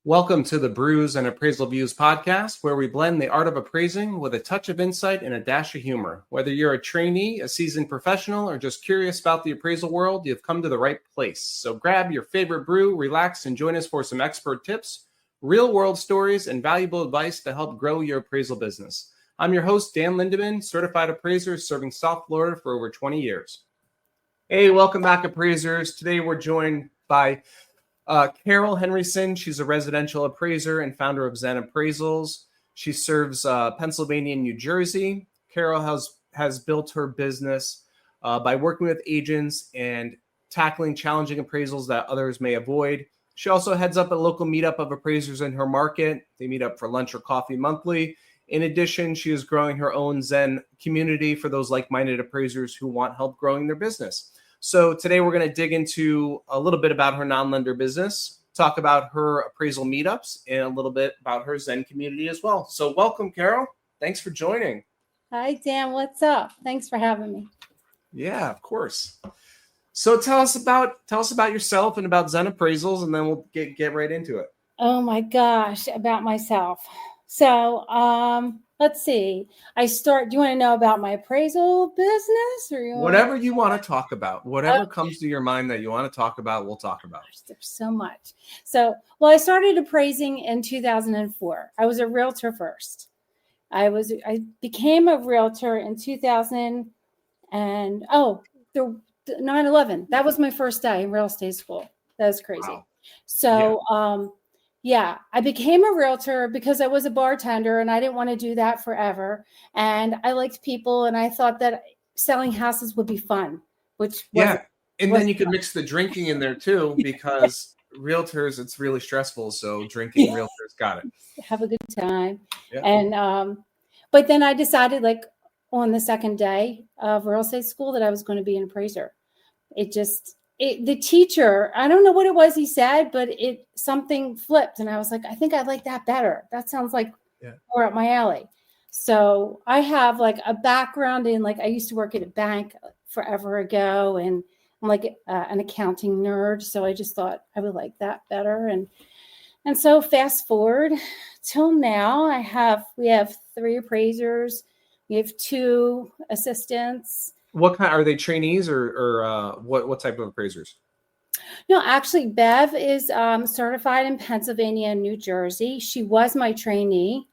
Welcome to the Brews and Appraisal Views podcast, where we blend the art of appraising with a touch of insight and a dash of humor. Whether you're a trainee, a seasoned professional, or just curious about the appraisal world, you've come to the right place. So grab your favorite brew, relax, and join us for some expert tips, real-world stories, and valuable advice to help grow your appraisal business. I'm your host, Dan Lindeman, certified appraiser serving South Florida for over 20 years. Hey, welcome back, appraisers. Today we're joined by Carole Henrysen. She's a residential appraiser and founder of Zen Appraisals. She serves Pennsylvania and New Jersey. Carole has built her business by working with agents and tackling challenging appraisals that others may avoid. She also heads up a local meetup of appraisers in her market. They meet up for lunch or coffee monthly. In addition, she is growing her own Zen community for those like-minded appraisers who want help growing their business. So today we're going to dig into a little bit about her non-lender business, talk about her appraisal meetups, and a little bit about her Zen community as well. So welcome, Carole. Thanks for joining. Hi, Dan. What's up? Thanks for having me. Yeah, of course. So tell us about yourself and about Zen Appraisals, and then we'll get right into it. Oh my gosh, about myself. So let's see. Do you want to know about my appraisal business, or whatever you want to talk about? Whatever comes to your mind that you want to talk about, we'll talk about. There's so much. So, I started appraising in 2004. I was a realtor first. I became a realtor in 2000 and 9/11. That was my first day in real estate school. That was crazy. Wow. So, yeah, I became a realtor because I was a bartender and I didn't want to do that forever. And I liked people and I thought that selling houses would be fun, then you could mix the drinking in there too, because realtors, it's really stressful. So drinking, realtors, got it. Have a good time. Yeah. And, but then I decided on the second day of real estate school that I was going to be an appraiser. The teacher, I don't know what it was he said, but something flipped. And I was like, I think I like that better. That sounds like more up my alley. So I have a background in I used to work at a bank forever ago, and I'm an accounting nerd. So I just thought I would like that better. And so fast forward till now, we have 3 appraisers. We have 2 assistants. What kind are they, trainees or what type of appraisers? No, actually, Bev is certified in Pennsylvania and New Jersey. She was my trainee,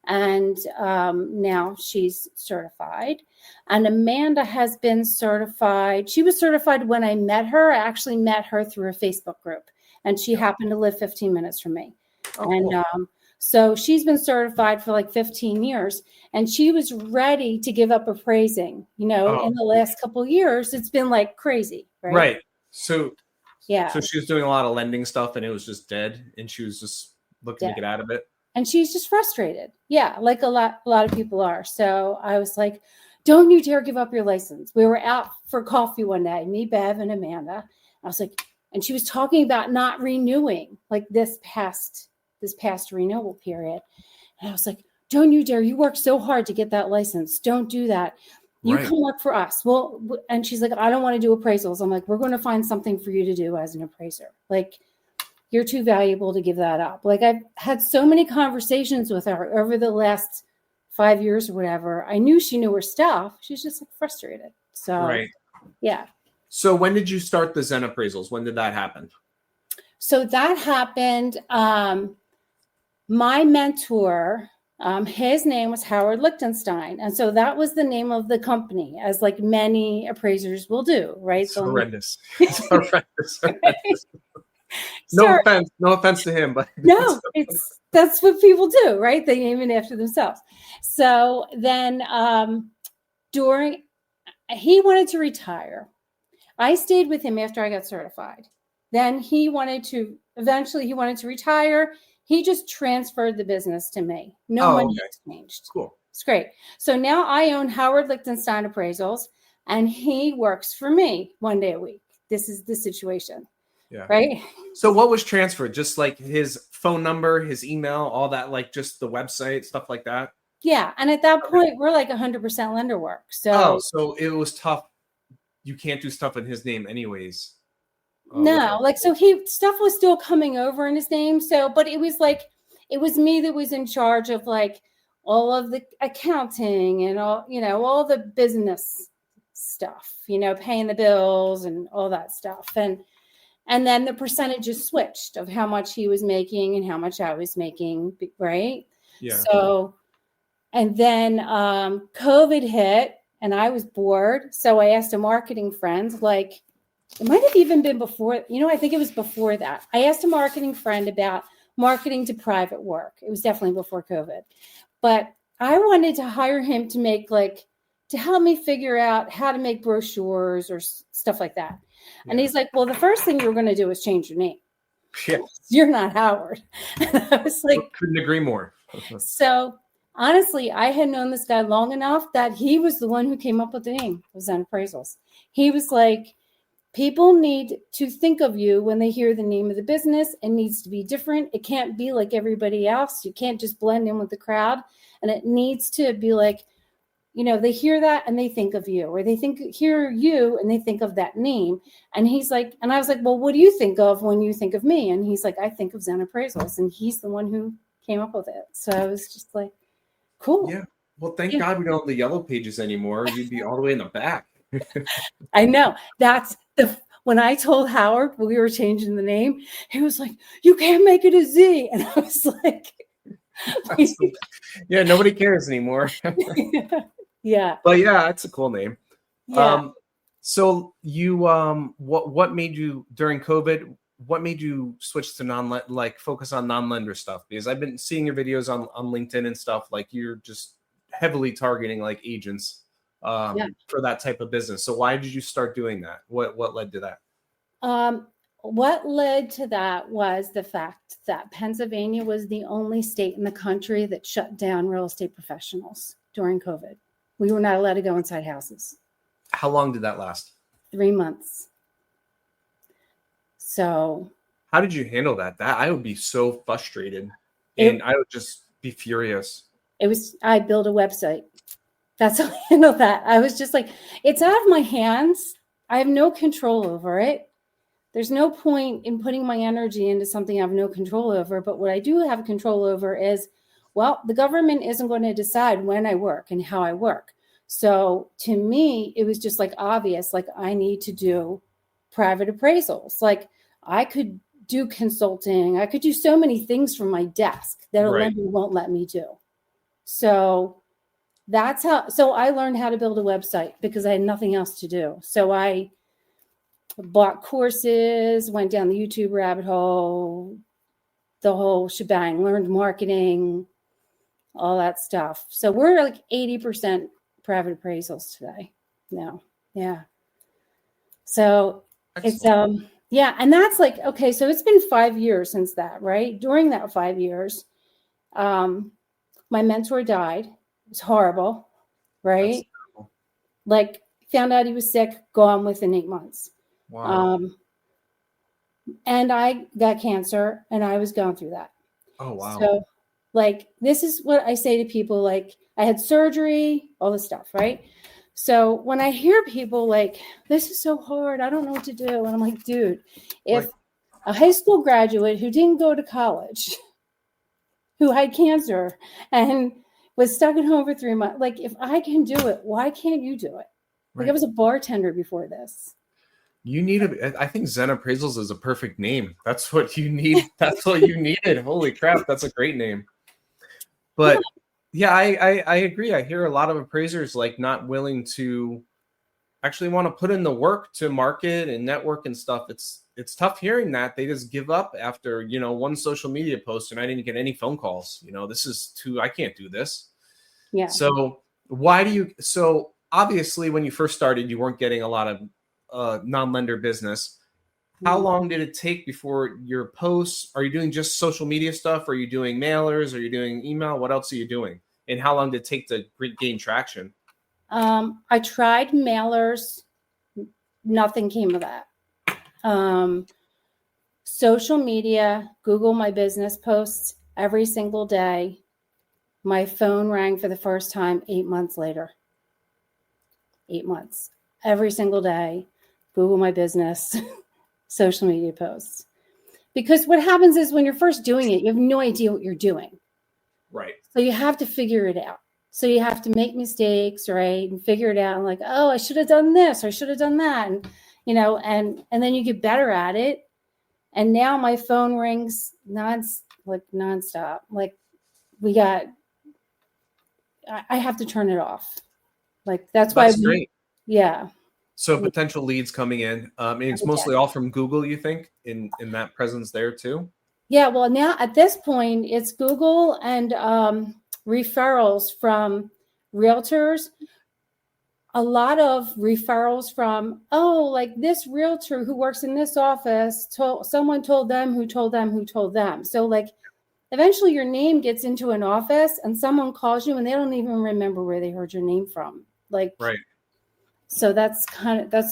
and now she's certified. And Amanda has been certified. She was certified when I met her. I actually met her through a Facebook group, and she happened to live 15 minutes from me. Oh, and cool. So she's been certified for 15 years, and she was ready to give up appraising. In the last couple of years, it's been crazy, right? Right. So yeah. So she was doing a lot of lending stuff, and it was just dead, and she was just looking to get out of it. And she's just frustrated. Yeah, like a lot of people are. So I was like, don't you dare give up your license. We were out for coffee one day, me, Bev, and Amanda. I was like, and she was talking about not renewing this past renewal period. And I was like, don't you dare. You worked so hard to get that license. Don't do that. You come work for us. Well, and she's like, I don't want to do appraisals. I'm like, we're going to find something for you to do as an appraiser. You're too valuable to give that up. I've had so many conversations with her over the last 5 years or whatever. I knew she knew her stuff. She's just frustrated. So, yeah. So when did you start the Zen Appraisals? When did that happen? So that happened. My mentor, his name was Howard Lichtenstein. And so that was the name of the company, as many appraisers will do, right? It's horrendous. It's horrendous. No offense to him, but no, that's what people do, right? They name it after themselves. So then he wanted to retire. I stayed with him after I got certified. Then he wanted to retire. He just transferred the business to me. No money exchanged. Cool. It's great. So now I own Howard Lichtenstein Appraisals, and he works for me one day a week. This is the situation. Yeah. Right. So what was transferred? Just his phone number, his email, all that, just the website, stuff like that? Yeah. And at that point, we're 100% lender work. So so it was tough. You can't do stuff in his name anyways. No, like, so stuff was still coming over in his name. So, but it was like, it was me that was in charge of like all of the accounting and all, all the business stuff, paying the bills and all that stuff. And then the percentages switched of how much he was making and how much I was making. Right. Yeah. So, and then COVID hit and I was bored. So I asked a marketing friend, like, it might have even been before, I think it was before that. I asked a marketing friend about marketing to private work. It was definitely before COVID. But I wanted to hire him to make to help me figure out how to make brochures or stuff like that. Yeah. And he's like, well, the first thing you're going to do is change your name. Yeah. You're not Howard. And I was like, couldn't agree more. So honestly, I had known this guy long enough that he was the one who came up with the name. It was on Appraisals. He was like, people need to think of you when they hear the name of the business. It needs to be different. It can't be like everybody else. You can't just blend in with the crowd. And it needs to be like, they hear that and they think of you, or they hear you and they think of that name. And he's like, and I was like, well, what do you think of when you think of me? And he's like, I think of Zen Appraisals. And he's the one who came up with it. So I was just like, cool. Yeah. Well, thank God we don't have the yellow pages anymore. You'd be all the way in the back. I know. That's when I told Howard we were changing the name, he was like, you can't make it a Z. And I was like, yeah, nobody cares anymore. Yeah. But yeah, it's a cool name. Yeah. So you, what made you during COVID, what made you switch to focus on non-lender stuff? Because I've been seeing your videos on LinkedIn and stuff, like you're just heavily targeting like agents for that type of business. So why did you start doing that? What led to that? What led to that was the fact that Pennsylvania was the only state in the country that shut down real estate professionals during COVID. We were not allowed to go inside houses. How long did that last? 3 months. So how did you handle that? I would be so frustrated and I would just be furious. I built a website. That's how I handled that. I was just like, it's out of my hands. I have no control over it. There's no point in putting my energy into something I have no control over. But what I do have control over is, well, the government isn't going to decide when I work and how I work. So to me, it was just like obvious, like I need to do private appraisals. Like I could do consulting. I could do so many things from my desk that a lender won't let me do. So so I learned how to build a website because I had nothing else to do. So I bought courses, went down the YouTube rabbit hole, the whole shebang, learned marketing, all that stuff. So we're like 80% private appraisals today now. Yeah. So excellent. It's, yeah. And that's like, okay, so it's been 5 years since that, right? During that 5 years, my mentor died. It was horrible, right? Like found out he was sick, gone within 8 months. Wow. And I got cancer and I was going through that. Oh, wow. So like, this is what I say to people, like I had surgery, all this stuff, right? So when I hear people like, this is so hard, I don't know what to do. And I'm like, dude, if a high school graduate who didn't go to college, who had cancer and was stuck at home for 3 months, like if I can do it, why can't you do it? Like I was a bartender before this. You need I think Zen Appraisals is a perfect name. That's what you need. That's what you needed. Holy crap. That's a great name. But yeah, I agree. I hear a lot of appraisers like not willing to actually want to put in the work to market and network and stuff. It's tough hearing that. They just give up after, one social media post and I didn't get any phone calls. This is I can't do this. Yeah. So so obviously when you first started, you weren't getting a lot of non-lender business. How long did it take before your posts? Are you doing just social media stuff? Are you doing mailers? Are you doing email? What else are you doing? And how long did it take to gain traction? I tried mailers. Nothing came of that. Social media, Google My Business posts every single day. My phone rang for the first time 8 months later. 8 months. Every single day. Google My Business. social media posts. Because what happens is when you're first doing it, you have no idea what you're doing. Right. So you have to figure it out. So you have to make mistakes, right? And figure it out. And like, oh, I should have done this, or I should have done that. And, and then you get better at it. And now my phone rings nonstop. Like I have to turn it off. Like that's why. That's great. Yeah. So potential leads coming in. It's mostly all from Google, you think, in that presence there too? Yeah. Well, now at this point, it's Google and referrals from realtors. A lot of referrals from, like this realtor who works in this office someone told them who told them who told them. So like eventually your name gets into an office and someone calls you and they don't even remember where they heard your name from. Like, right. So that's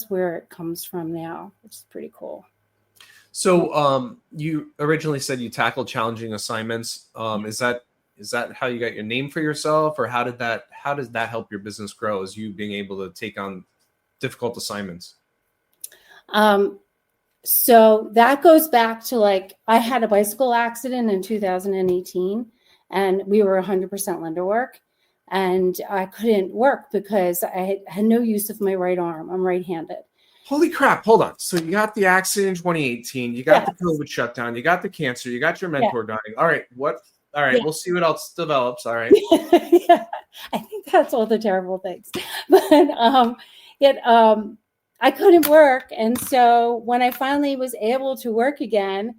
where it comes from now, which is pretty cool. So you originally said you tackled challenging assignments. Is that how you got your name for yourself, or how does that help your business grow, as you being able to take on difficult assignments? So that goes back to like, I had a bicycle accident in 2018 and we were 100% lender work, and I couldn't work because I had no use of my right arm. I'm right-handed. Holy crap. Hold on. So you got the accident in 2018, you got the COVID shutdown, you got the cancer, you got your mentor dying. All right. We'll see what else develops. All right. Yeah, I think that's all the terrible things. But I couldn't work. And so when I finally was able to work again,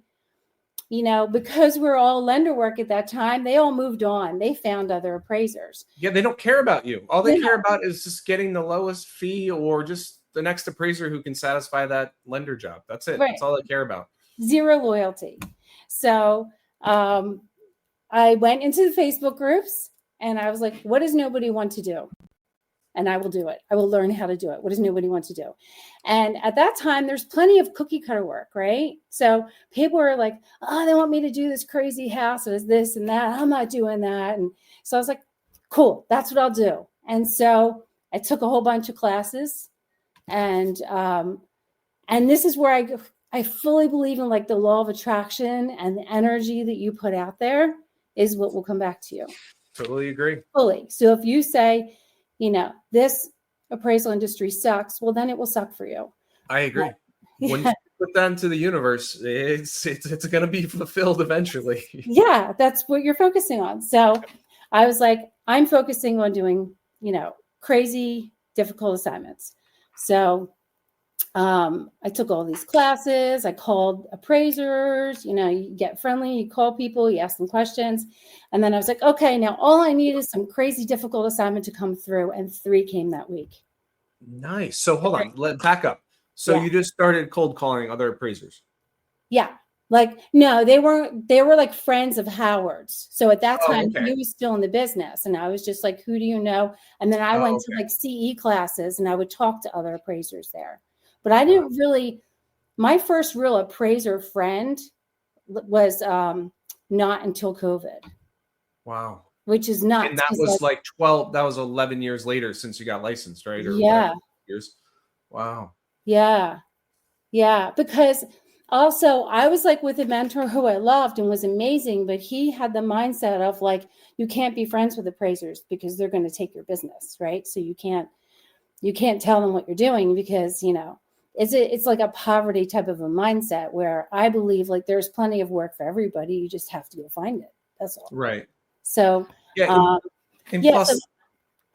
because we're all lender work at that time, they all moved on. They found other appraisers. Yeah, they don't care about you. All they care about is just getting the lowest fee, or just the next appraiser who can satisfy that lender job. That's it. Right. That's all they care about. Zero loyalty. So I went into the Facebook groups and I was like, what does nobody want to do? And I will do it. I will learn how to do it. What does nobody want to do? And at that time, there's plenty of cookie cutter work, right? So people were like, they want me to do this crazy house, this and that. I'm not doing that. And so I was like, cool, that's what I'll do. And so I took a whole bunch of classes, and this is where I fully believe in like the law of attraction, and the energy that you put out there is what will come back to you. Totally agree. Fully. So if you say, this appraisal industry sucks, well, then it will suck for you. I agree. When you put that into the universe, it's going to be fulfilled eventually. Yeah, that's what you're focusing on. So I was like, I'm focusing on doing, crazy, difficult assignments. So I took all these classes. I called appraisers. You get friendly, you call people, you ask them questions. And then I was like, okay, now all I need is some crazy difficult assignment to come through. And 3 came that week. Nice. So hold on, let's back up. So you just started cold calling other appraisers? Yeah. Like, no, they were like friends of Howard's. So at that time, he was still in the business. And I was just like, who do you know? And then I went to like CE classes, and I would talk to other appraisers there. But I didn't really, my first real appraiser friend was not until COVID. Wow. Which is nuts. And that was that was 11 years later since you got licensed, right? Or years. Wow. Yeah. Yeah. Because also I was like with a mentor who I loved and was amazing, but he had the mindset of like, you can't be friends with appraisers because they're going to take your business, right? So you can't tell them what you're doing because, it's like a poverty type of a mindset where I believe like there's plenty of work for everybody. You just have to go find it. That's all. Right. So, plus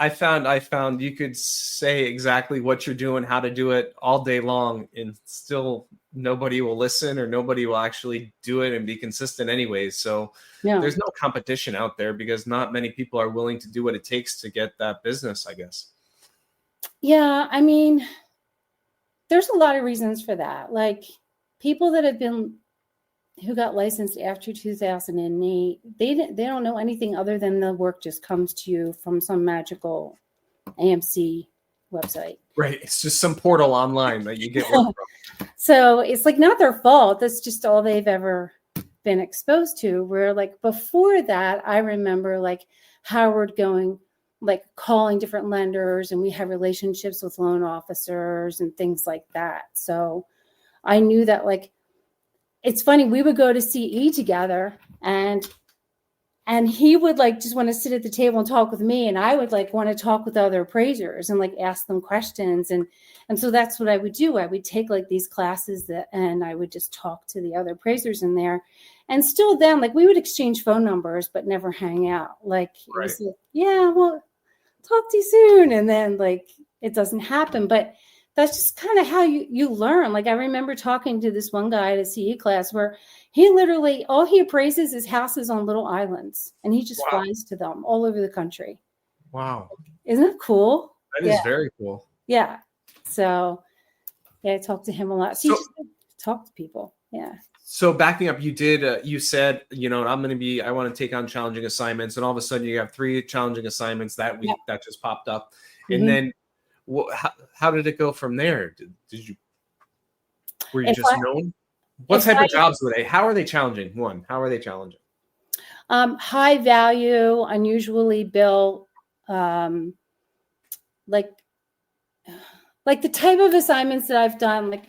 I found you could say exactly what you're doing, how to do it all day long, and still nobody will listen, or nobody will actually do it and be consistent anyways. So there's no competition out there because not many people are willing to do what it takes to get that business, I guess. Yeah. I mean, there's a lot of reasons for that. Like people that who got licensed after 2008, they don't know anything other than the work just comes to you from some magical AMC website. Right. It's just some portal online that you get work from. So it's like not their fault. That's just all they've ever been exposed to. Where like before that, I remember like Howard going, like calling different lenders, and we had relationships with loan officers and things like that. So I knew that, like, it's funny, we would go to CE together, and he would like just want to sit at the table and talk with me, and I would like want to talk with other appraisers and like ask them questions, and so that's what I would do. I would take like these classes and I would just talk to the other appraisers in there, and still then like we would exchange phone numbers but never hang out. Like it was like, yeah, well, talk to you soon, and then like it doesn't happen. But that's just kind of how you learn. Like I remember talking to this one guy at a CE class where he literally, all he appraises is houses on little islands, and he just flies to them all over the country. Wow. Isn't that cool? That is very cool. Yeah. So yeah, I talked to him a lot. So you just talk to people. Yeah. So backing up, you said, I want to take on challenging assignments, and all of a sudden you have 3 challenging assignments that week that just popped up. And then how did it go from there? Were you just known? What type of jobs were they? How are they challenging? How are they challenging? High value, unusually built, like the type of assignments that I've done, like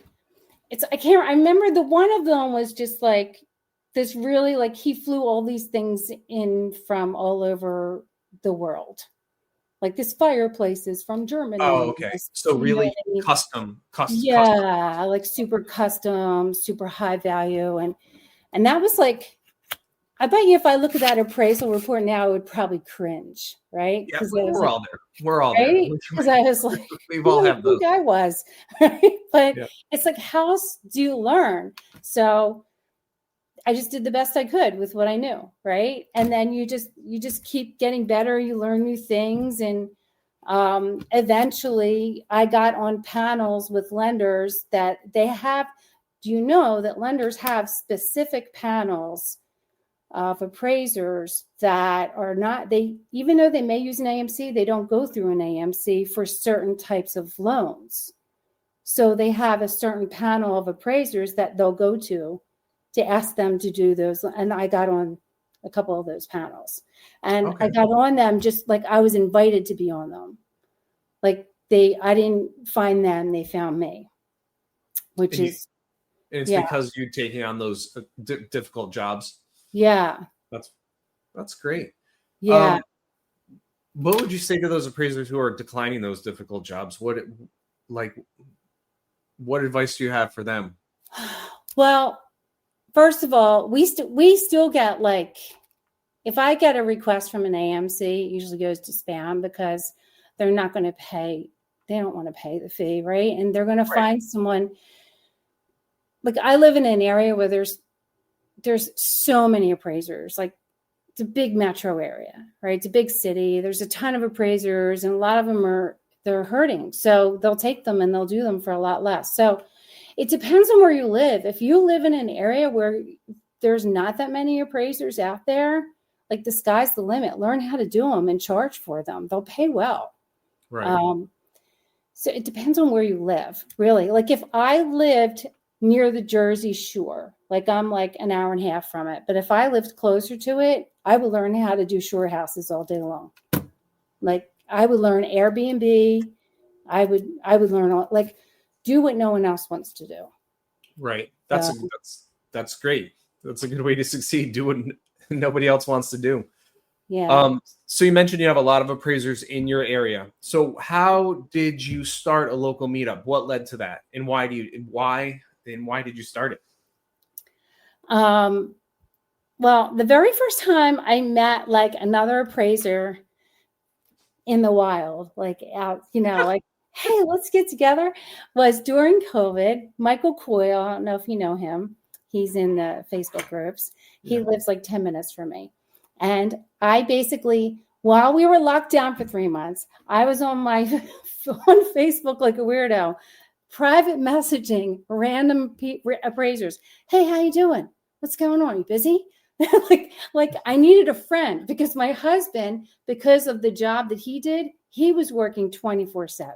I remember the one of them was just like this really, like he flew all these things in from all over the world. Like this fireplace is from Germany. Oh, okay. So really custom. Yeah, like super custom, super high value. And that was like, I bet you if I look at that appraisal report now, I would probably cringe, right? Yeah, we're all there. We're all there. Because I was like, we've all have those. I was, right? But it's like, how else do you learn? So I just did the best I could with what I knew, right? And then you just keep getting better. You learn new things, and eventually, I got on panels with lenders that they have. Do you know that lenders have specific panels of appraisers that are not? They, even though they may use an AMC, they don't go through an AMC for certain types of loans. So they have a certain panel of appraisers that they'll go to ask them to do those. And I got on a couple of those panels, and I got on them just like I was invited to be on them. Like I didn't find them, they found me, which is. It's because you're taking on those difficult jobs. Yeah. That's great. Yeah. What would you say to those appraisers who are declining those difficult jobs? What advice do you have for them? Well, first of all, we still get, like, if I get a request from an AMC, it usually goes to spam because they're not going to pay. They don't want to pay the fee, right? And they're going to find someone. Like, I live in an area where there's so many appraisers. Like, it's a big metro area, right? It's a big city. There's a ton of appraisers, and a lot of them they're hurting. So they'll take them and they'll do them for a lot less. So it depends on where you live. If you live in an area where there's not that many appraisers out there, like, the sky's the limit. Learn how to do them and charge for them. They'll pay well. Right. So it depends on where you live, really. Like, if I lived near the Jersey Shore, like I'm like an hour and a half from it, but if I lived closer to it, I would learn how to do shore houses all day long. Like, I would learn Airbnb. I would learn like, do what no one else wants to do. Right. That's great. That's a good way to succeed. Do what nobody else wants to do. Yeah. So you mentioned you have a lot of appraisers in your area. So how did you start a local meetup? What led to that? And why did you start it? Well, the very first time I met like another appraiser in the wild, like out, like, hey, let's get together, was during COVID. Michael Coyle, I don't know if you know him. He's in the Facebook groups. He lives like 10 minutes from me. And I basically, while we were locked down for 3 months, I was on Facebook like a weirdo, private messaging random appraisers. Hey, how you doing? What's going on? You busy? like I needed a friend because my husband, because of the job that he did, he was working 24/7.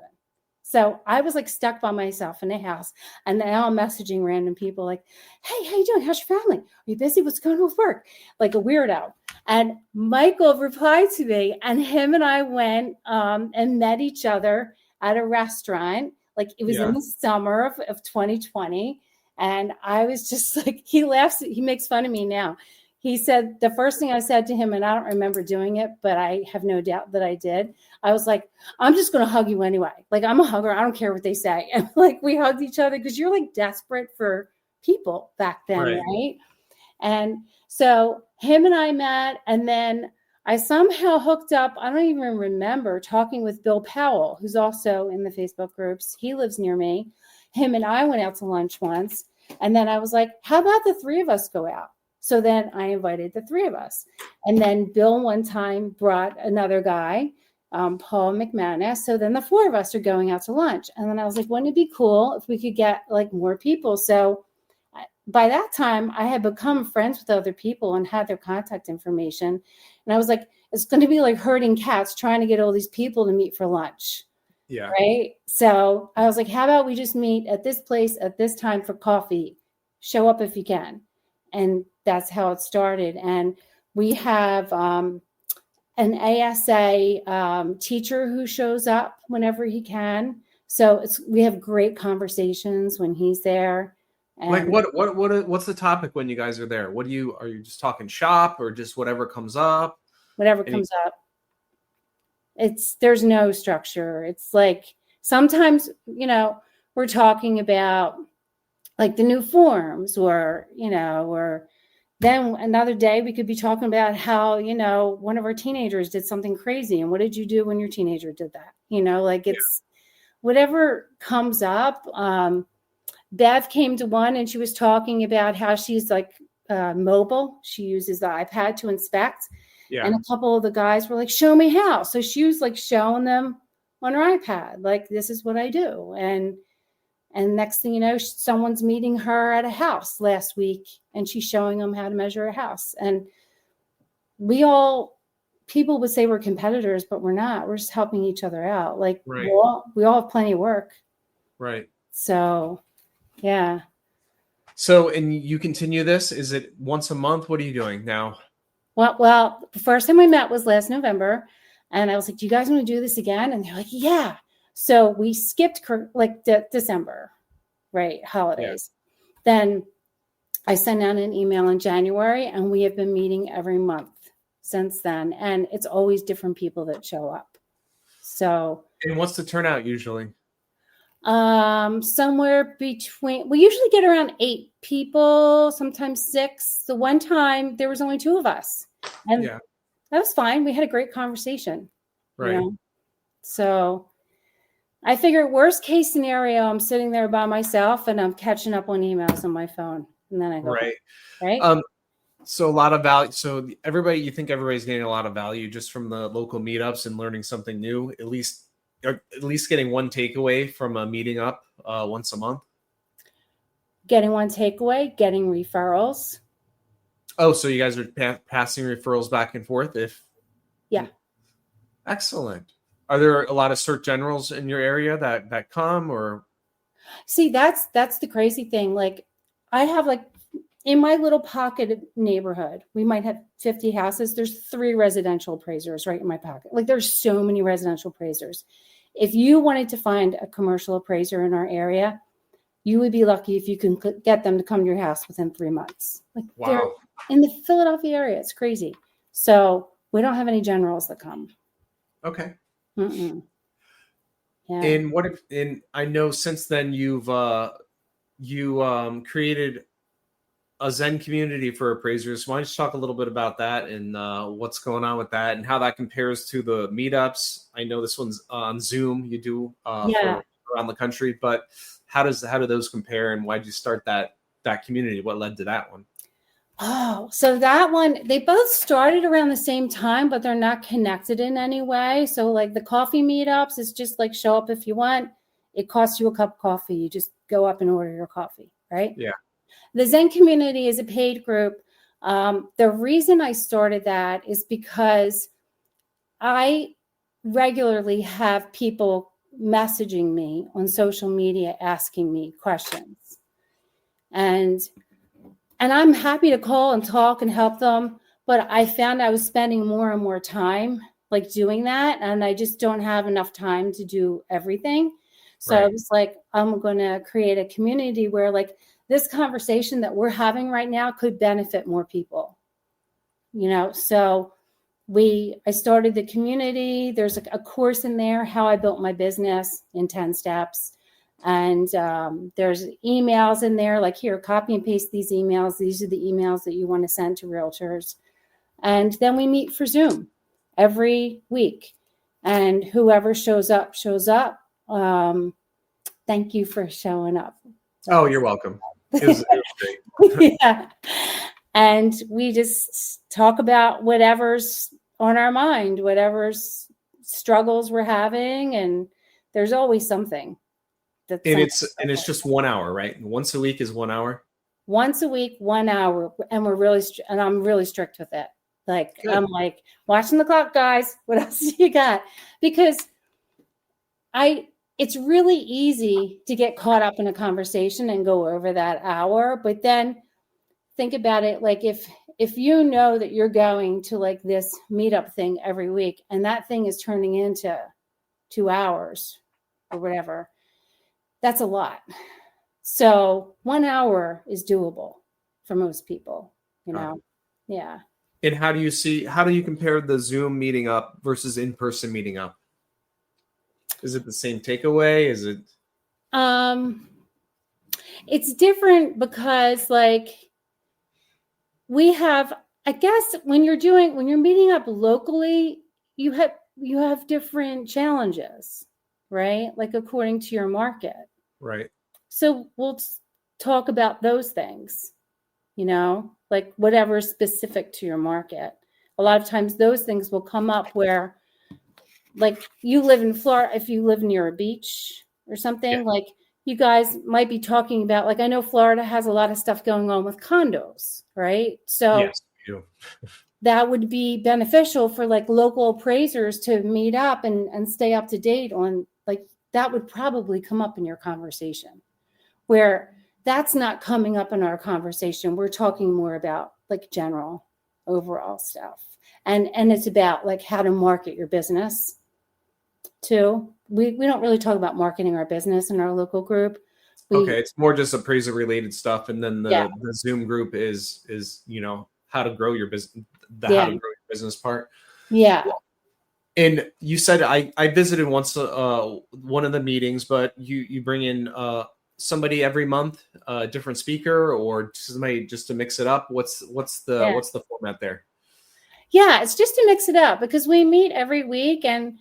So I was like stuck by myself in the house, and now I'm messaging random people like, hey, how you doing? How's your family? Are you busy? What's going on with work? Like a weirdo. And Michael replied to me, and him and I went and met each other at a restaurant. Like, it was in the summer of 2020. And I was just like, he laughs, he makes fun of me now. He said, the first thing I said to him, and I don't remember doing it, but I have no doubt that I did. I was like, I'm just going to hug you anyway. Like, I'm a hugger. I don't care what they say. And like, we hugged each other because you're like desperate for people back then, right? And so him and I met, and then I somehow hooked up. I don't even remember talking with Bill Powell, who's also in the Facebook groups. He lives near me. Him and I went out to lunch once. And then I was like, how about the three of us go out? So then I invited the three of us. And then Bill one time brought another guy, Paul McManus. So then the four of us are going out to lunch. And then I was like, wouldn't it be cool if we could get like more people? So by that time, I had become friends with other people and had their contact information. And I was like, it's going to be like herding cats trying to get all these people to meet for lunch. Yeah. Right. So I was like, how about we just meet at this place at this time for coffee? Show up if you can. And that's how it started. And we have an ASA teacher who shows up whenever he can. So we have great conversations when he's there. And like what's the topic when you guys are there? Are you just talking shop or just whatever comes up? Whatever comes up. There's no structure. It's like sometimes, we're talking about like the new forms or then another day we could be talking about how, one of our teenagers did something crazy. And what did you do when your teenager did that? It's whatever comes up. Bev came to one and she was talking about how she's like mobile. She uses the iPad to inspect. Yeah. And a couple of the guys were like, show me how. So she was like showing them on her iPad, like, this is what I do. And next thing you know, someone's meeting her at a house last week and she's showing them how to measure a house. And people would say we're competitors, but we're not. We're just helping each other out. Like we all have plenty of work. Right. So, yeah. So, and you continue this? Is it once a month? What are you doing now? Well, the first time we met was last November, and I was like, do you guys want to do this again? And they're like, yeah. So we skipped like December, right? Holidays. Yeah. Then I sent out an email in January, and we have been meeting every month since then. And it's always different people that show up. So. And what's the turnout usually? Somewhere between, we usually get around 8 people, sometimes 6. The one time there was only 2 of us, and that was fine. We had a great conversation. Right. So I figured worst case scenario, I'm sitting there by myself and I'm catching up on emails on my phone, and then I go, right. So a lot of value. So you think everybody's getting a lot of value just from the local meetups and learning something new, at least getting one takeaway from a meeting up once a month? Getting one takeaway, getting referrals. Oh, so you guys are passing referrals back and forth? Yeah. Excellent. Are there a lot of cert generals in your area that come or? See, that's the crazy thing. Like I have like in my little pocket neighborhood, we might have 50 houses. There's 3 residential appraisers right in my pocket. Like there's so many residential appraisers. If you wanted to find a commercial appraiser in our area, you would be lucky if you can get them to come to your house within 3 months. Like they're in the Philadelphia area. It's crazy. So we don't have any generals that come. Okay. Mm-mm. Yeah. And I know since then you've created a Zen community for appraisers. Why don't you talk a little bit about that and what's going on with that and how that compares to the meetups? I know this one's on Zoom. You do for around the country, but how do those compare and why'd you start that community? What led to that one? Oh, so that one, they both started around the same time, but they're not connected in any way. So like the coffee meetups is just like show up if you want. It costs you a cup of coffee. You just go up and order your coffee, right? Yeah. The Zen community is a paid group. The reason I started that is because I regularly have people messaging me on social media asking me questions. And I'm happy to call and talk and help them, but I found I was spending more and more time like doing that, and I just don't have enough time to do everything. So I was like, I'm going to create a community where like this conversation that we're having right now could benefit more people, so I started the community. There's a course in there, how I built my business in 10 steps. And there's emails in there, like here, copy and paste these emails. These are the emails that you want to send to realtors. And then we meet for Zoom every week. And whoever shows up, shows up. Thank you for showing up. Oh, you're welcome. It was great. Yeah. And we just talk about whatever's on our mind, whatever's struggles we're having. And there's always something. And it's just 1 hour, right? Once a week is 1 hour. Once a week, 1 hour. And I'm really strict with it. Like, good. I'm like, watching the clock, guys. What else do you got? Because it's really easy to get caught up in a conversation and go over that hour. But then think about it. Like if you know that you're going to like this meetup thing every week and that thing is turning into 2 hours or whatever, that's a lot. So 1 hour is doable for most people, Yeah. And how do you compare the Zoom meeting up versus in-person meeting up? Is it the same takeaway? Is it? It's different because like we have, I guess when you're meeting up locally, you have different challenges, right? Like according to your market. Right. So we'll talk about those things, like whatever's specific to your market. A lot of times those things will come up where like you live in Florida, if you live near a beach or something, like you guys might be talking about, like, I know Florida has a lot of stuff going on with condos, right? So yes, we do. That would be beneficial for like local appraisers to meet up and stay up to date on, like, that would probably come up in your conversation, where that's not coming up in our conversation. We're talking more about like general overall stuff. And it's about like how to market your business too. We don't really talk about marketing our business in our local group. Okay, it's more just appraiser related stuff, and then the Zoom group is how to grow your business, how to grow your business part. Yeah. And you said I visited once one of the meetings, but you bring in somebody every month, a different speaker, or somebody just to mix it up. What's the format there? Yeah, it's just to mix it up because we meet every week, and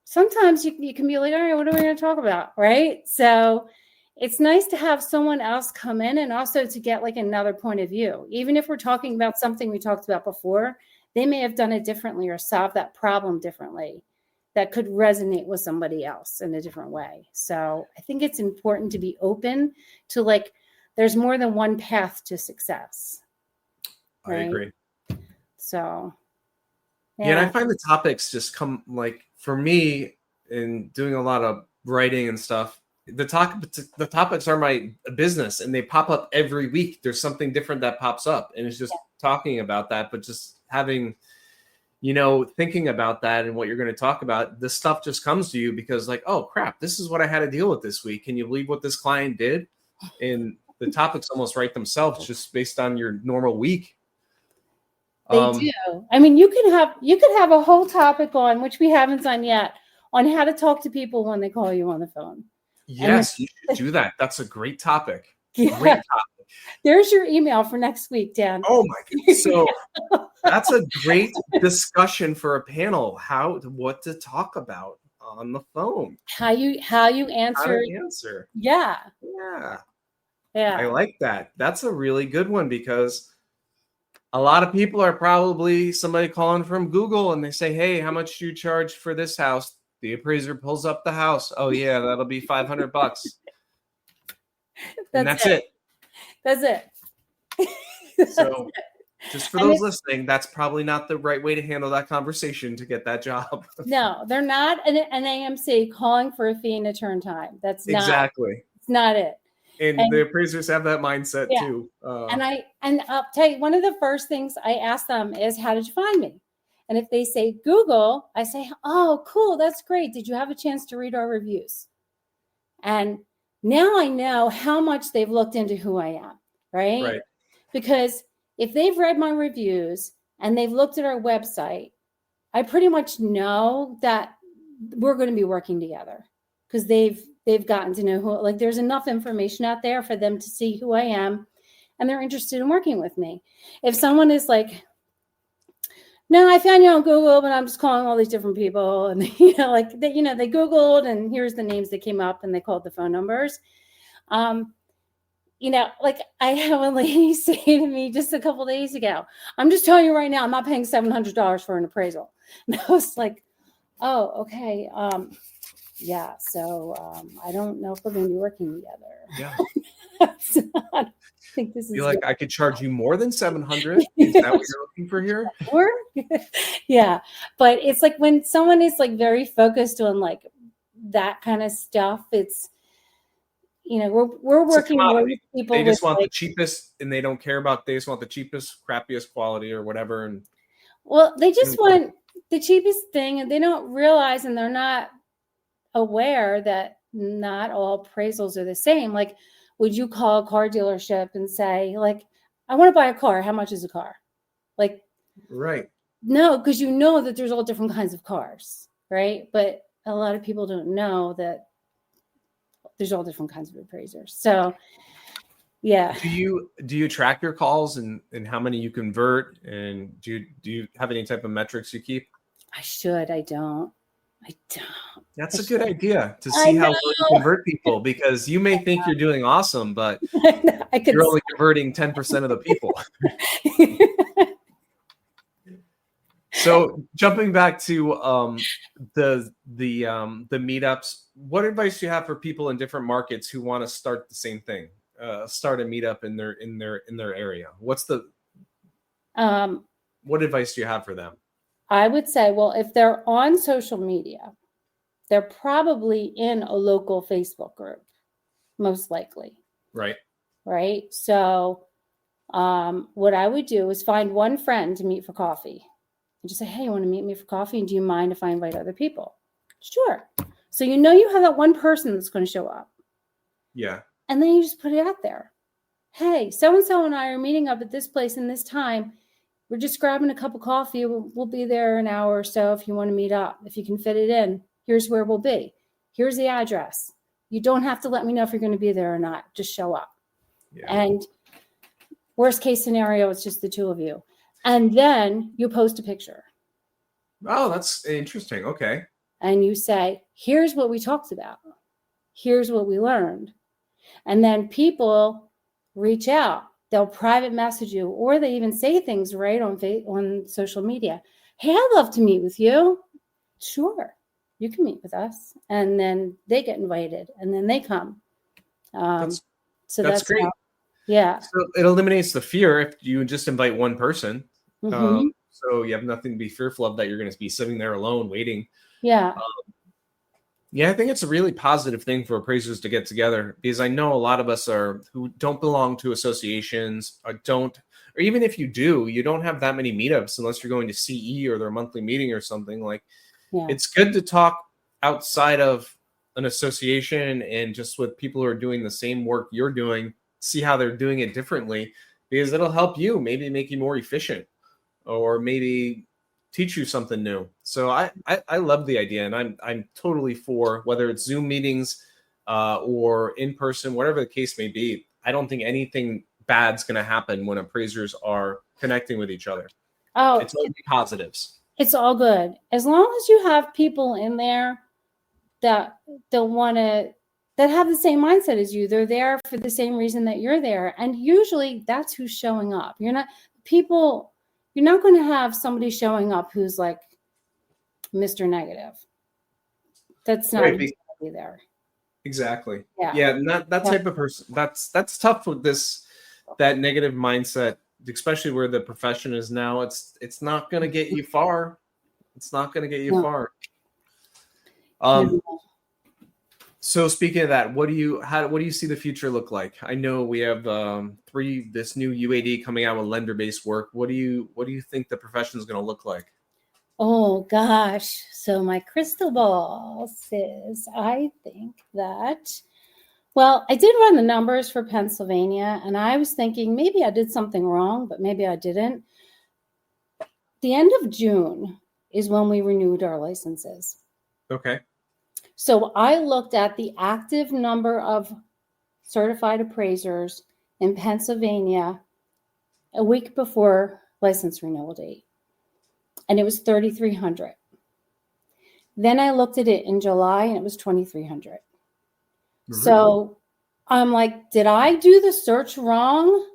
sometimes you can be like, all right, what are we going to talk about, right? So it's nice to have someone else come in and also to get like another point of view. Even if we're talking about something we talked about before, they may have done it differently or solved that problem differently that could resonate with somebody else in a different way. So I think it's important to be open to, like, there's more than one path to success. Right? I agree. So, yeah, and I find the topics just come, like, for me, in doing a lot of writing and stuff, the topics are my business, and they pop up every week. There's something different that pops up, and it's just talking about that, but just having, thinking about that and what you're going to talk about, this stuff just comes to you because, like, oh crap, this is what I had to deal with this week. Can you believe what this client did? And the topics almost write themselves just based on your normal week. They do. I mean, you could have a whole topic on, which we haven't done yet, on how to talk to people when they call you on the phone. Yes, you should do that. That's a great topic. Yeah. Great topic. There's your email for next week, Dan. Oh my God. So that's a great discussion for a panel. What to talk about on the phone. How you answer. How to answer. Yeah. Yeah. Yeah. I like that. That's a really good one because a lot of people are probably somebody calling from Google and they say, hey, how much do you charge for this house? The appraiser pulls up the house. Oh yeah, that'll be $500. And that's it. That's it. So just for those listening, that's probably not the right way to handle that conversation to get that job. No, they're not an AMC calling for a fee and a turn time. That's not exactly. It's not it. And the appraisers have that mindset too. And I'll tell you, one of the first things I ask them is, how did you find me? And if they say Google, I say, oh, cool, that's great. Did you have a chance to read our reviews? And Now I know how much they've looked into who I am, right? Right. Because if they've read my reviews and they've looked at our website, I pretty much know that we're going to be working together because they've gotten to know who, like, there's enough information out there for them to see who I am and they're interested in working with me. If someone is like, no, I found you on Google, but I'm just calling all these different people. And, like, they Googled and here's the names that came up and they called the phone numbers. Like I have a lady say to me just a couple days ago, I'm just telling you right now, I'm not paying $700 for an appraisal. And I was like, oh, okay. Yeah. So I don't know if we're going to be working together. Yeah. So I don't think this is You're like, I could charge you more than 700. Is that what you're looking for here? Yeah. But it's like when someone is like very focused on like that kind of stuff, it's, we're working with people. They just want the cheapest and they don't care about, they just want the cheapest, crappiest quality or whatever. And well, they just want the cheapest thing and they don't realize and they're not aware that not all appraisals are the same. Like, would you call a car dealership and say, like, I want to buy a car. How much is a car? Like, right. No, because you know that there's all different kinds of cars, right? But a lot of people don't know that there's all different kinds of appraisers. So, yeah. Do you track your calls and how many you convert? And do you have any type of metrics you keep? I should. I don't. That's a good idea to see how well you convert people, because you may think you're doing awesome, but you're only converting 10% of the people. So jumping back to the meetups, what advice do you have for people in different markets who want to start the same thing, start a meetup in their area? What's what advice do you have for them? I would say, well, if they're on social media, they're probably in a local Facebook group, most likely. Right. Right. So what I would do is find one friend to meet for coffee. And just say, hey, you want to meet me for coffee? And do you mind if I invite other people? Sure. So you have that one person that's going to show up. Yeah. And then you just put it out there. Hey, so-and-so and I are meeting up at this place in this time. We're just grabbing a cup of coffee. We'll be there an hour or so if you want to meet up. If you can fit it in, here's where we'll be. Here's the address. You don't have to let me know if you're going to be there or not. Just show up. Yeah. And worst case scenario, it's just the two of you. And then you post a picture. Oh, that's interesting. Okay. And you say, here's what we talked about. Here's what we learned. And then people reach out. They'll private message you, or they even say things right on social media. Hey, I'd love to meet with you. Sure, you can meet with us. And then they get invited, and then they come. That's great. Yeah. So it eliminates the fear if you just invite one person. Mm-hmm. So you have nothing to be fearful of, that you're going to be sitting there alone waiting. Yeah. Yeah, I think it's a really positive thing for appraisers to get together, because I know a lot of us who don't belong to associations, or even if you do, you don't have that many meetups unless you're going to CE or their monthly meeting or something. Like, It's good to talk outside of an association and just with people who are doing the same work you're doing, see how they're doing it differently, because it'll help you, maybe make you more efficient, or maybe teach you something new. So I love the idea, and I'm totally for whether it's Zoom meetings or in person, whatever the case may be. I don't think anything bad's going to happen when appraisers are connecting with each other. Oh, it's only positives. It's all good as long as you have people in there that have the same mindset as you. They're there for the same reason that you're there, and usually that's who's showing up. You're not going to have somebody showing up who's like Mr. Negative. That's not going to be there. Exactly. Yeah. Not that type of person. That's tough with that negative mindset, especially where the profession is now. It's not going to get you far. It's not going to get you far. So speaking of that, what do you see the future look like? I know we have this new UAD coming out with lender-based work. What do you think the profession is going to look like? Oh gosh. So my crystal ball says, I think that, Well, I did run the numbers for Pennsylvania, and I was thinking maybe I did something wrong, but maybe I didn't. The end of June is when we renewed our licenses. Okay. So I looked at the active number of certified appraisers in Pennsylvania a week before license renewal date, and it was 3,300. Then I looked at it in July, and it was 2,300. Mm-hmm. So I'm like, did I do the search wrong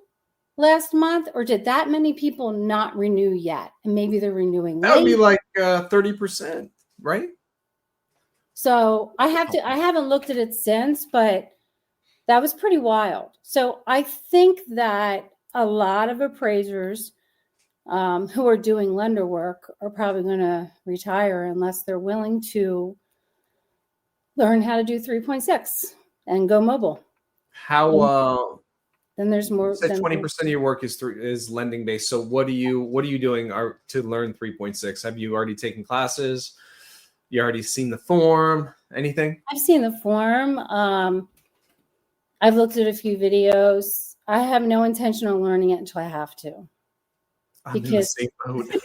last month, or did that many people not renew yet? And maybe they're renewing That would be late. like 30%, right? So I haven't looked at it since, but that was pretty wild. So I think that a lot of appraisers who are doing lender work are probably going to retire unless they're willing to learn how to do 3.6 and go mobile. How Then there's more. you said 20% of your work is lending based. So what are you doing to learn 3.6? Have you already taken classes? You already seen the form? Anything? I've seen the form. I've looked at a few videos. I have no intention of learning it until I have to. Because I'm in the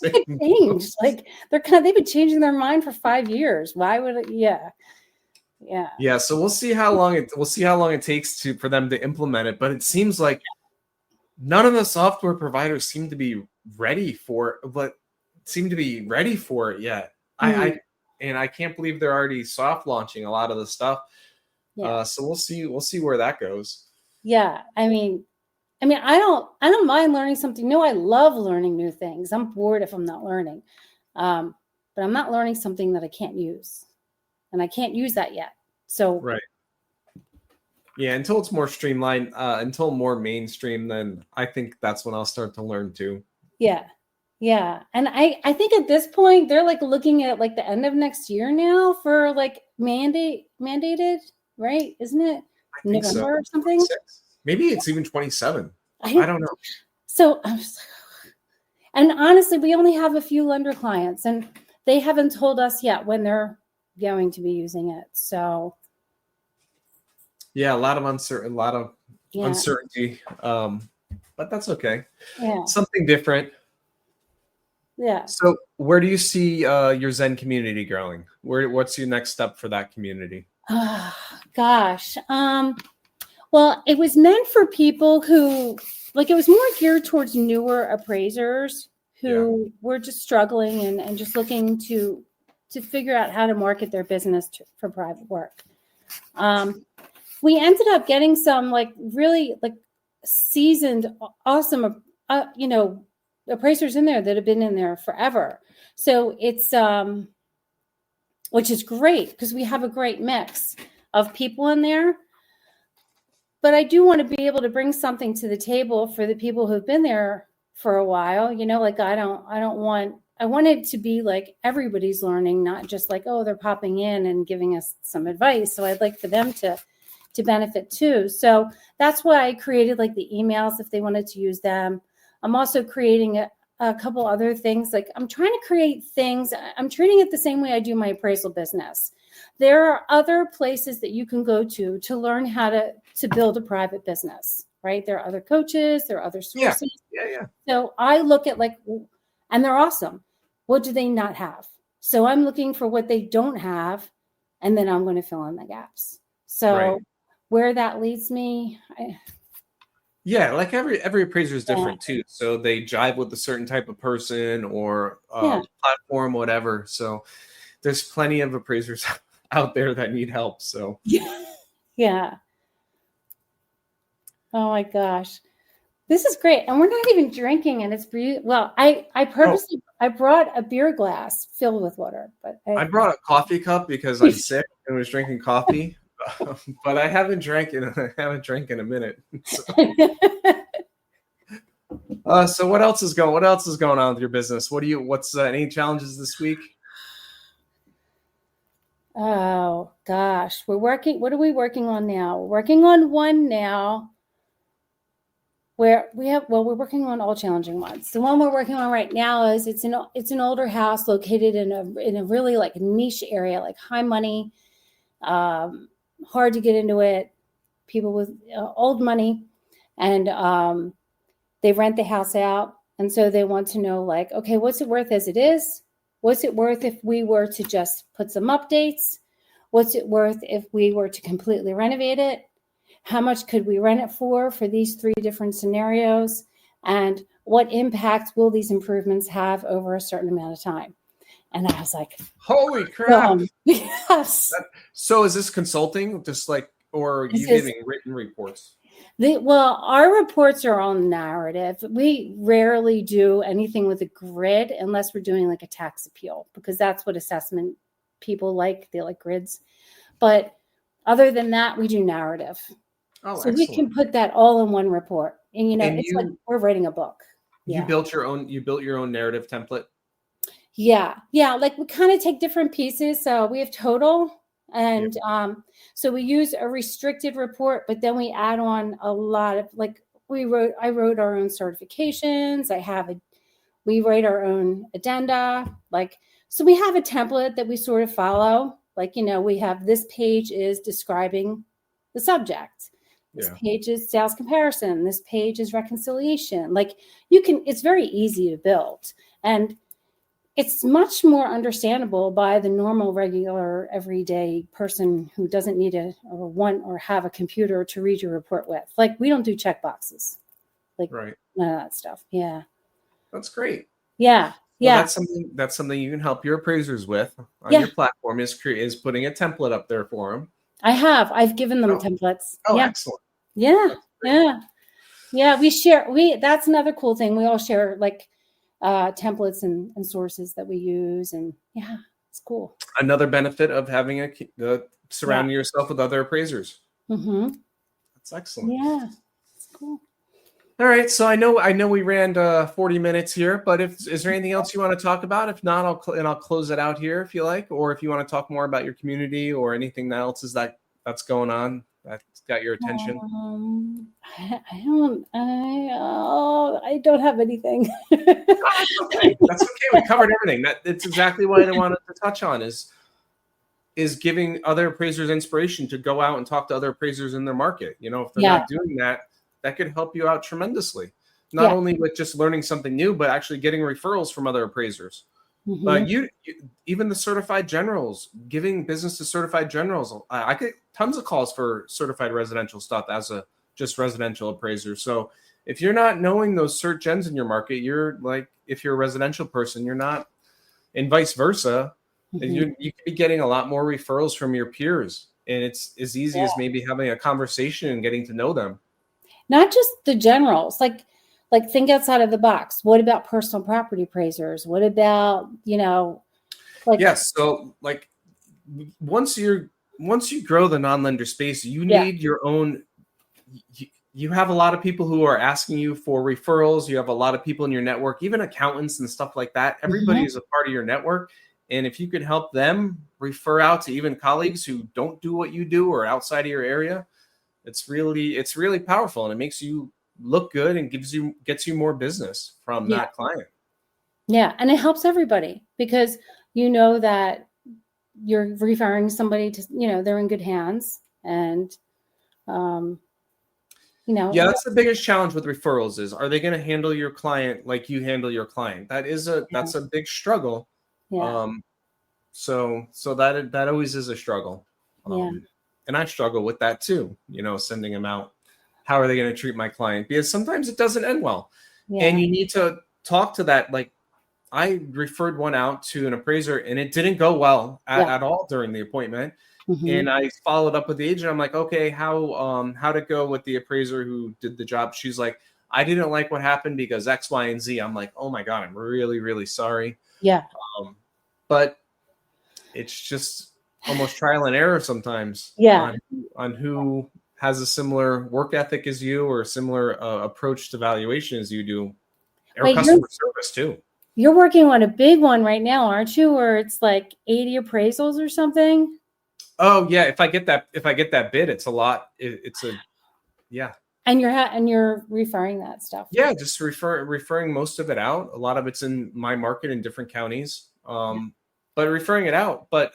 it changed. Like they've been changing their mind for 5 years. Why would it? Yeah. So we'll see how long it takes for them to implement it. But it seems like none of the software providers seem to be ready for it yet. Mm-hmm. I can't believe they're already soft launching a lot of the stuff. Yeah. So we'll see where that goes. Yeah. I mean, I don't mind learning something new. I love learning new things. I'm bored if I'm not learning. But I'm not learning something that I can't use. And I can't use that yet. So right. Yeah, until it's more streamlined, until more mainstream, then I think that's when I'll start to learn too. Yeah. Yeah. And I think at this point they're like looking at like the end of next year now for like mandated, right? Isn't it November so. or something? 26. Maybe it's even 27. I don't know. So and honestly, we only have a few lender clients and they haven't told us yet when they're going to be using it. So yeah, a lot of uncertainty. But that's okay. Yeah. Something different. Yeah. So where do you see your Zen community growing? What's your next step for that community? Gosh. Well, it was meant for people who it was more geared towards newer appraisers who were just struggling and just looking to figure out how to market their business for private work. We ended up getting some really seasoned, awesome, appraisers in there that have been in there forever. So it's, which is great because we have a great mix of people in there. But I do want to be able to bring something to the table for the people who've been there for a while. I want it to be like everybody's learning, not just like, oh, they're popping in and giving us some advice. So I'd like for them to benefit too. So that's why I created the emails if they wanted to use them. I'm also creating a couple other things. I'm trying to create things. I'm treating it the same way I do my appraisal business. There are other places that you can go to learn how to build a private business, right? There are other coaches, there are other sources. Yeah. So I look at and they're awesome. What do they not have? So I'm looking for what they don't have, and then I'm going to fill in the gaps. So where that leads me, every appraiser is different too. So they jive with a certain type of person or platform, whatever. So there's plenty of appraisers out there that need help. So yeah. Oh my gosh, this is great, and we're not even drinking, and it's well. I purposely I brought a beer glass filled with water, but I brought a coffee cup because I'm sick and was drinking coffee. But I haven't drank in a minute. So what else is going on with your business? What's any challenges this week? Oh gosh, what are we working on now? We're working on one now where we're working on all challenging ones. The one we're working on right now is it's an older house located in a really niche area, high money. hard to get into it. People with old money, and they rent the house out. And so they want to know, like, okay, what's it worth as it is? What's it worth if we were to just put some updates? What's it worth if we were to completely renovate it? How much could we rent it for these 3 different scenarios? And what impact will these improvements have over a certain amount of time? And I was like, holy crap. Yes. So is this consulting, just like, or are you giving written reports? Well, our reports are all narrative. We rarely do anything with a grid unless we're doing like a tax appeal, because that's what assessment people like. They like grids. But other than that, we do narrative. Oh, so excellent. We can put that all in one report. And, And it's like we're writing a book. You built your own narrative template? Yeah. Like we kind of take different pieces. So we have total. And so we use a restricted report, but then we add on a lot of, like, I wrote our own certifications. We write our own addenda. Like, so we have a template that we sort of follow. Like, we have this page is describing the subject. This page is sales comparison. This page is reconciliation. Like, it's very easy to build. And it's much more understandable by the normal, regular, everyday person who doesn't need or have a computer to read your report with. Like, we don't do check boxes. Like, none of that stuff. Yeah. That's great. Yeah. Well, that's something you can help your appraisers with on your platform, is putting a template up there for them. I've given them templates. Oh, excellent. Yeah. We share. That's another cool thing. We all share, like, templates and sources that we use, and it's cool. Another benefit of having surrounding yourself with other appraisers. Mm-hmm. That's excellent. Yeah, it's cool. All right, so I know we ran 40 minutes here, but is there anything else you want to talk about? If not, I'll close it out here if you like, or if you want to talk more about your community or anything else that's going on that's got your attention. I don't have anything. That's okay. We covered everything. It's exactly what I wanted to touch on is giving other appraisers inspiration to go out and talk to other appraisers in their market. If they're not doing that, that could help you out tremendously. Not only with just learning something new, but actually getting referrals from other appraisers. Mm-hmm. But you even the certified generals, giving business to certified generals. I get tons of calls for certified residential stuff as a just residential appraiser. So if you're not knowing those cert gens in your market, you're like, if you're a residential person, you're not, and vice versa. Mm-hmm. You could be getting a lot more referrals from your peers. And it's as easy as maybe having a conversation and getting to know them. Not just the generals, like think outside of the box. What about personal property appraisers? What about, yes. So like once you grow the non-lender space, you need your own, you have a lot of people who are asking you for referrals. You have a lot of people in your network, even accountants and stuff like that. Everybody is a part of your network. And if you could help them refer out to even colleagues who don't do what you do or outside of your area, it's really powerful, and it makes you look good and gets you more business from that client. Yeah. And it helps everybody because that you're referring somebody to, they're in good hands. And, Yeah, that's the biggest challenge with referrals is, are they going to handle your client like you handle your client? That's a big struggle. Yeah. So that always is a struggle. And I struggle with that too, sending them out. How are they going to treat my client? Because sometimes it doesn't end well. Yeah. And you need to talk to that. Like, I referred one out to an appraiser and it didn't go well at all during the appointment. Mm-hmm. And I followed up with the agent. I'm like, okay, how'd it go with the appraiser who did the job? She's like, I didn't like what happened because X, Y, and Z. I'm like, oh my God, I'm really, really sorry. Yeah. But it's just almost trial and error sometimes. On who has a similar work ethic as you or a similar approach to valuation as you do, or customer service too. You're working on a big one right now, aren't you? Where it's like 80 appraisals or something. Oh yeah, if I get that bid, it's a lot. And you're referring that stuff. Yeah, just referring most of it out. A lot of it's in my market in different counties. But referring it out. But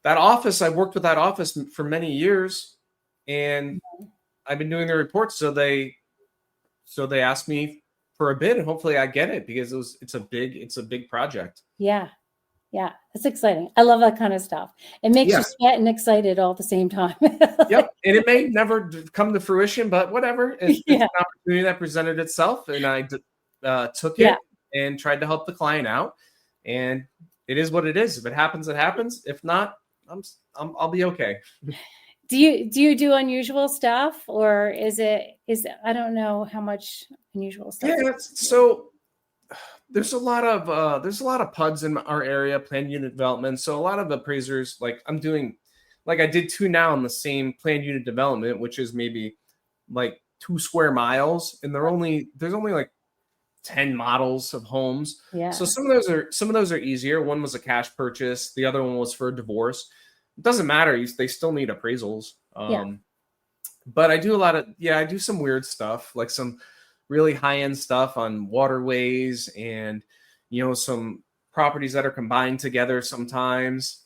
that office, I've worked with that office for many years, and I've been doing the reports. So they asked me for a bid, and hopefully I get it because it's a big project. Yeah. Yeah. It's exciting. I love that kind of stuff. It makes you sweat and excited all at the same time. Yep. And it may never come to fruition, but whatever. It's an opportunity that presented itself, and I took it and tried to help the client out. And it is what it is. If it happens, it happens. If not, I'll be okay. Do you do unusual stuff, or is I don't know how much unusual stuff? Yeah. So there's a lot of PUDs in our area, planned unit development. So a lot of appraisers, like I'm doing, like I did 2 now in the same planned unit development, which is maybe like 2 square miles, and there's only like 10 models of homes. Yeah. So some of those are easier. One was a cash purchase. The other one was for a divorce. It doesn't matter. They still need appraisals. But I do I do some weird stuff, like some really high-end stuff on waterways and, some properties that are combined together sometimes.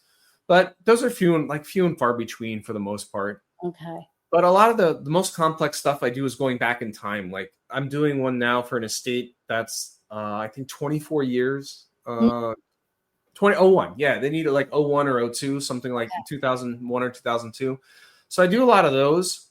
But those are few and far between for the most part. Okay. But a lot of the most complex stuff I do is going back in time. Like I'm doing one now for an estate that's, I think 24 years, 2001. Yeah, they need it like 01 or 02, something like 2001 or 2002. So I do a lot of those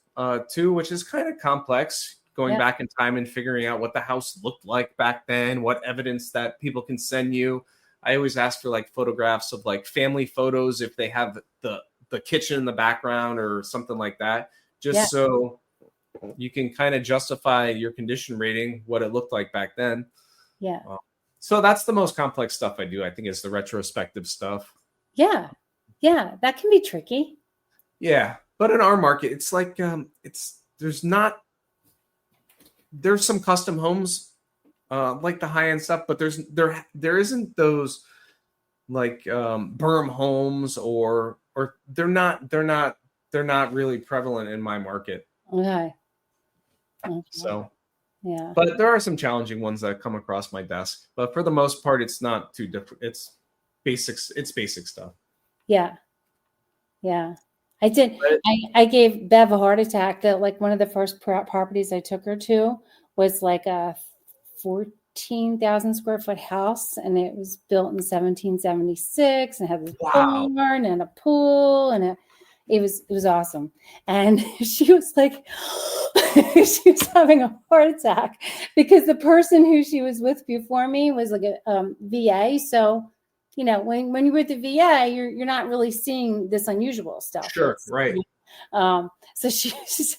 too, which is kind of complex, going back in time and figuring out what the house looked like back then, what evidence that people can send you. I always ask for like photographs of like family photos if they have the kitchen in the background or something like that, just so you can kind of justify your condition rating, what it looked like back then. Yeah. So that's the most complex stuff I do, I think, is the retrospective stuff. Yeah. Yeah. That can be tricky. Yeah. But in our market, it's like, there's some custom homes, like the high end stuff, but there isn't those like berm homes or they're not really prevalent in my market. Okay. So yeah. But there are some challenging ones that come across my desk. But for the most part, it's not too different. It's basics. It's basic stuff. Yeah. Yeah. I did. I gave Bev a heart attack. That like one of the first properties I took her to was like a 14,000 square foot house, and it was built in 1776 and had this barn and a pool, and it was awesome. And she was like, she was having a heart attack because the person who she was with before me was like a VA. So, when you're with the VA, you're not really seeing this unusual stuff. Sure, right. So she's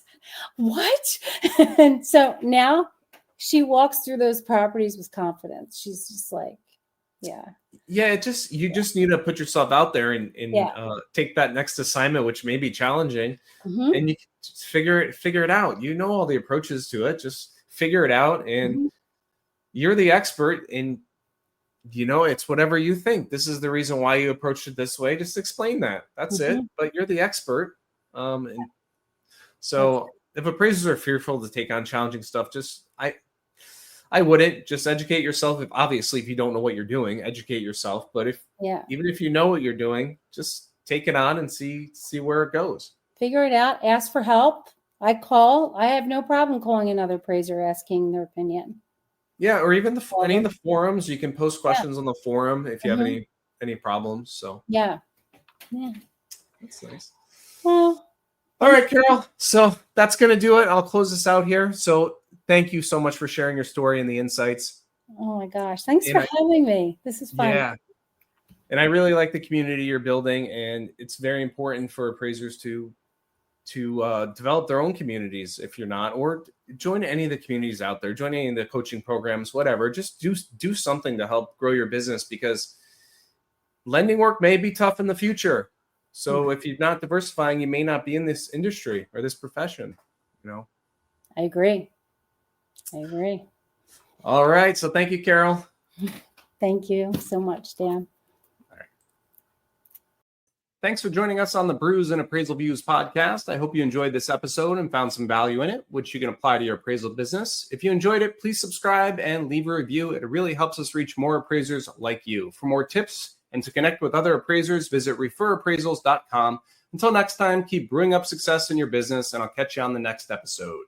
what? And so now she walks through those properties with confidence. She's just like, yeah. You just need to put yourself out there and take that next assignment, which may be challenging, and you can just figure it out. You know all the approaches to it. Just figure it out, and you're the expert. And it's whatever you think. This is the reason why you approached it this way. Just explain that. That's it. But you're the expert. And so if appraisers are fearful to take on challenging stuff, I wouldn't. Just educate yourself. If you don't know what you're doing, educate yourself. But even if you know what you're doing, just take it on and see where it goes. Figure it out. Ask for help. I have no problem calling another appraiser, asking their opinion. Yeah, or even any of the forums. You can post questions on the forum if you have any problems. So yeah, that's nice. Well, all right, Carole. So that's gonna do it. I'll close this out here. So thank you so much for sharing your story and the insights. Oh my gosh, thanks for having me. This is fun. Yeah, and I really like the community you're building, and it's very important for appraisers to develop their own communities if you're not, or join any of the communities out there, join any of the coaching programs, whatever. Just do something to help grow your business, because lending work may be tough in the future. So if you're not diversifying, you may not be in this industry or this profession, I agree. All right. So thank you, Carole. Thank you so much, Dan. Thanks for joining us on the Brews and Appraisal Views podcast. I hope you enjoyed this episode and found some value in it, which you can apply to your appraisal business. If you enjoyed it, please subscribe and leave a review. It really helps us reach more appraisers like you. For more tips And to connect with other appraisers, visit referappraisals.com. Until next time, keep brewing up success in your business, and I'll catch you on the next episode.